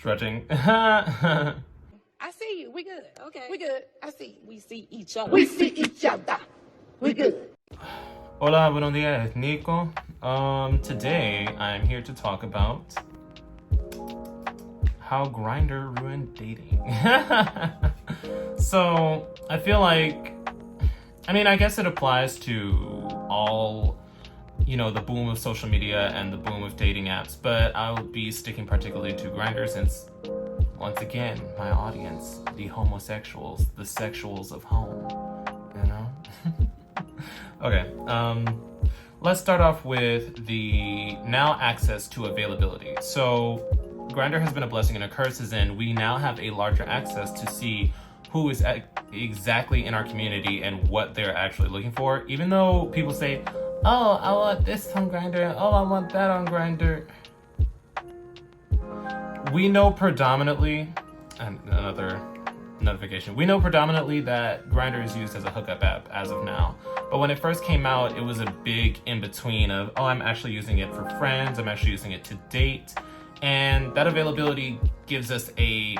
stretching. I see you. We good. Okay. We good. I see. We see each other. We see each other. We good. Hola, buenos días, Nico. Today I'm here to talk about how Grindr ruined dating. So I feel like, I guess it applies to all, the boom of social media and the boom of dating apps, but I'll be sticking particularly to Grindr since, once again, my audience, the homosexuals, the sexuals of home, Okay, let's start off with the now access to availability. So Grindr has been a blessing and a curse, as in we now have a larger access to see who is exactly in our community and what they're actually looking for. Even though people say, oh, I want this on Grindr, oh, I want that on Grindr. We know predominantly, and another notification, we know predominantly that Grindr is used as a hookup app as of now. But when it first came out, it was a big in-between of, oh, I'm actually using it for friends, I'm actually using it to date. And that availability gives us a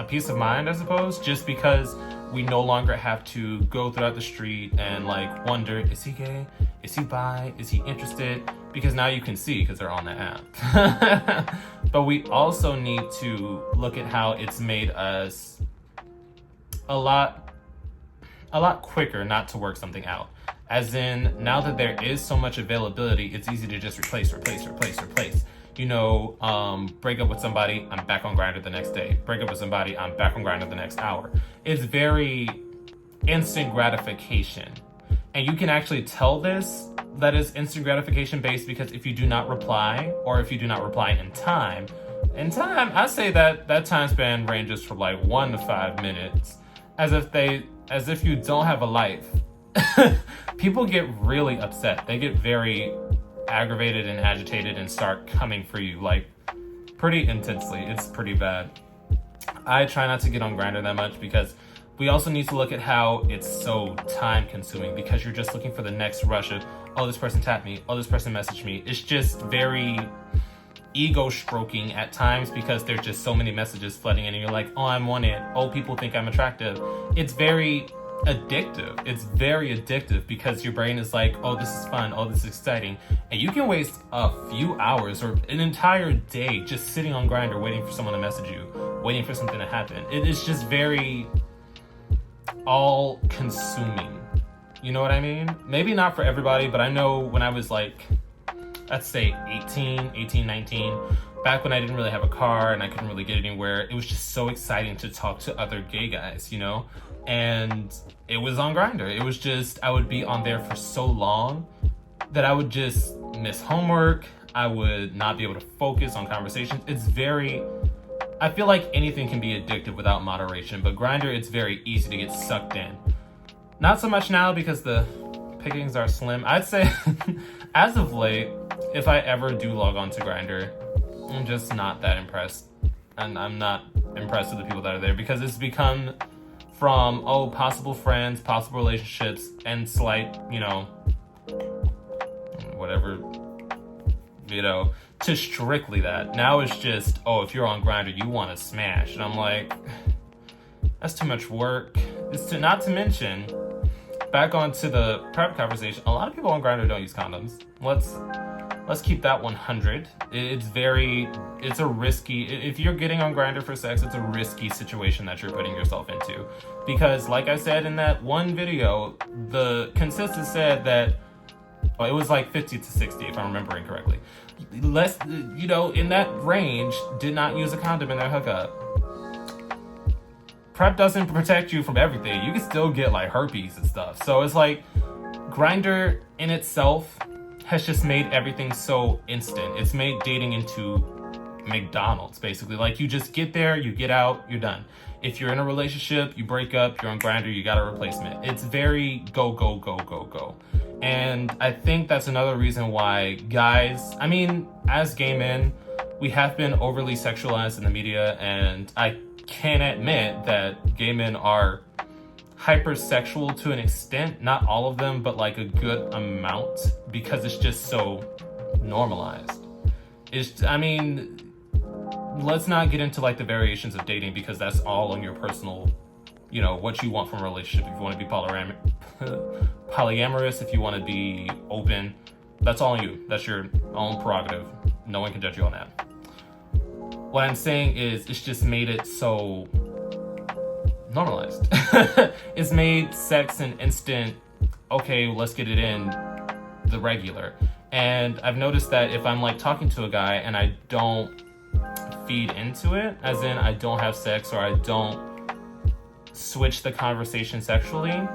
peace of mind, I suppose, just because we no longer have to go throughout the street and wonder, is he gay? Is he bi? Is he interested? Because now you can see because they're on the app. But we also need to look at how it's made us a lot quicker not to work something out. As in, now that there is so much availability, it's easy to just replace. Break up with somebody, I'm back on Grindr the next day. Break up with somebody, I'm back on Grindr the next hour. It's very instant gratification. And you can actually tell this that is instant gratification based because if you do not reply, or if you do not reply in time, I say that time span ranges from 1 to 5 minutes. As if you don't have a life. People get really upset. They get very aggravated and agitated and start coming for you pretty intensely. It's pretty bad. I try not to get on Grindr that much because we also need to look at how it's so time consuming because you're just looking for the next rush of, oh, this person tapped me, oh, this person messaged me. It's just very ego stroking at times because there's just so many messages flooding in and you're like, oh, I'm wanted, oh, people think I'm attractive. It's very addictive. It's very addictive because your brain is like, oh, this is fun, oh, this is exciting. And you can waste a few hours or an entire day just sitting on Grindr waiting for someone to message you, waiting for something to happen. It is just very all consuming. You know what I mean? Maybe not for everybody, but I know when I was let's say 18, 19, back when I didn't really have a car and I couldn't really get anywhere, it was just so exciting to talk to other gay guys, And it was on Grindr. It was just, I would be on there for so long that I would just miss homework. I would not be able to focus on conversations. I feel like anything can be addictive without moderation, but Grindr, it's very easy to get sucked in. Not so much now because the pickings are slim. I'd say, as of late, if I ever do log on to Grindr, I'm just not that impressed. And I'm not impressed with the people that are there because it's become from, possible friends, possible relationships, and slight, whatever, to strictly that. Now it's just, if you're on Grindr, you want to smash. And I'm like, that's too much work. Not to mention, back onto the prep conversation, a lot of people on Grindr don't use condoms. Let's keep that 100. It's a risky, if you're getting on Grindr for sex, it's a risky situation that you're putting yourself into. Because like I said in that one video, the consensus said that, it was 50 to 60 if I'm remembering correctly. Less, in that range, did not use a condom in their hookup. PrEP doesn't protect you from everything. You can still get herpes and stuff. So it's Grindr in itself has just made everything so instant. It's made dating into McDonald's, basically. You just get there, you get out, you're done. If you're in a relationship, you break up, you're on Grindr, you got a replacement. It's very go, go, go, go, go. And I think that's another reason why guys, as gay men, we have been overly sexualized in the media, and I can admit that gay men are hypersexual to an extent, not all of them, but a good amount, because it's just so normalized. let's not get into like the variations of dating, because that's all on your personal, you know, what you want from a relationship. If you want to be polyamorous, if you want to be open, that's all on you. That's your own prerogative. No one can judge you on that. What I'm saying is, it's just made it so normalized. It's made sex an instant, okay, let's get it in, the regular. And I've noticed that if I'm like talking to a guy and I don't feed into it, as in I don't have sex or I don't switch the conversation sexually,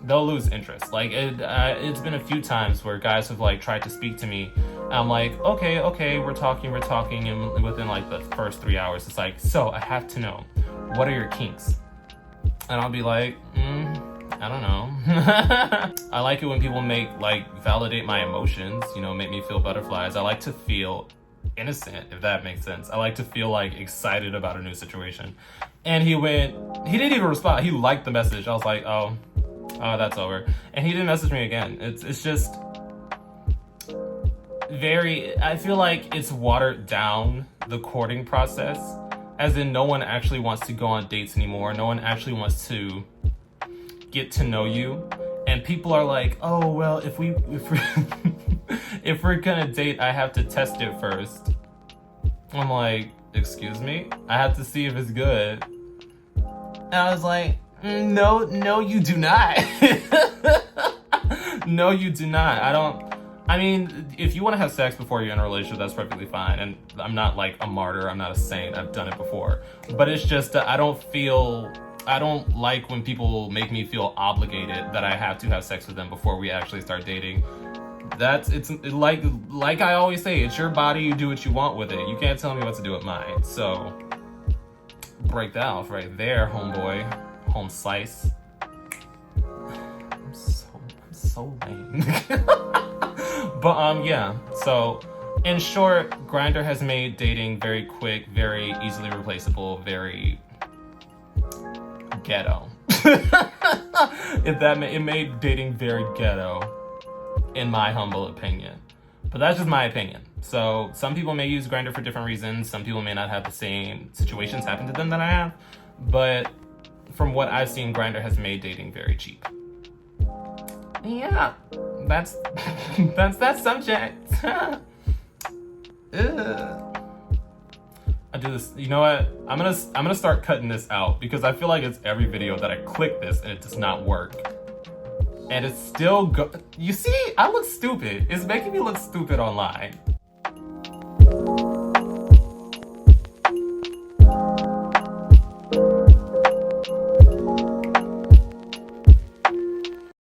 they'll lose interest. Like it's been a few times where guys have like tried to speak to me. I'm like, okay, we're talking, and within like the first 3 hours, it's like, so I have to know, what are your kinks? And I'll be like, I don't know. I like it when people validate my emotions, you know, make me feel butterflies. I like to feel innocent, if that makes sense. I like to feel like excited about a new situation. And he didn't even respond. He liked the message. I was like, oh, that's over. And he didn't message me again. It's just I feel like it's watered down, the courting process, as in no one actually wants to go on dates anymore. No one actually wants to get to know you. And people are like, oh, well, if we're if we're gonna date, I have to test it first. I'm like, excuse me? I have to see if it's good. And I was like, no, you do not. No, you do not. I mean, if you want to have sex before you're in a relationship, that's perfectly fine. And I'm not like a martyr. I'm not a saint. I've done it before. But it's just that I don't like when people make me feel obligated that I have to have sex with them before we actually start dating. It's like I always say, it's your body, you do what you want with it. You can't tell me what to do with mine. So break that off right there, homeboy, home slice. I'm so lame. But yeah. So in short, Grindr has made dating very quick, very easily replaceable, very ghetto. It made dating very ghetto, in my humble opinion. But that's just my opinion. So some people may use Grindr for different reasons. Some people may not have the same situations happen to them that I have. But from what I've seen, Grindr has made dating very cheap. Yeah, that's that subject. I do this. You know what? I'm gonna start cutting this out, because I feel like it's every video that I click this and it does not work. And it's still You see, I look stupid. It's making me look stupid online.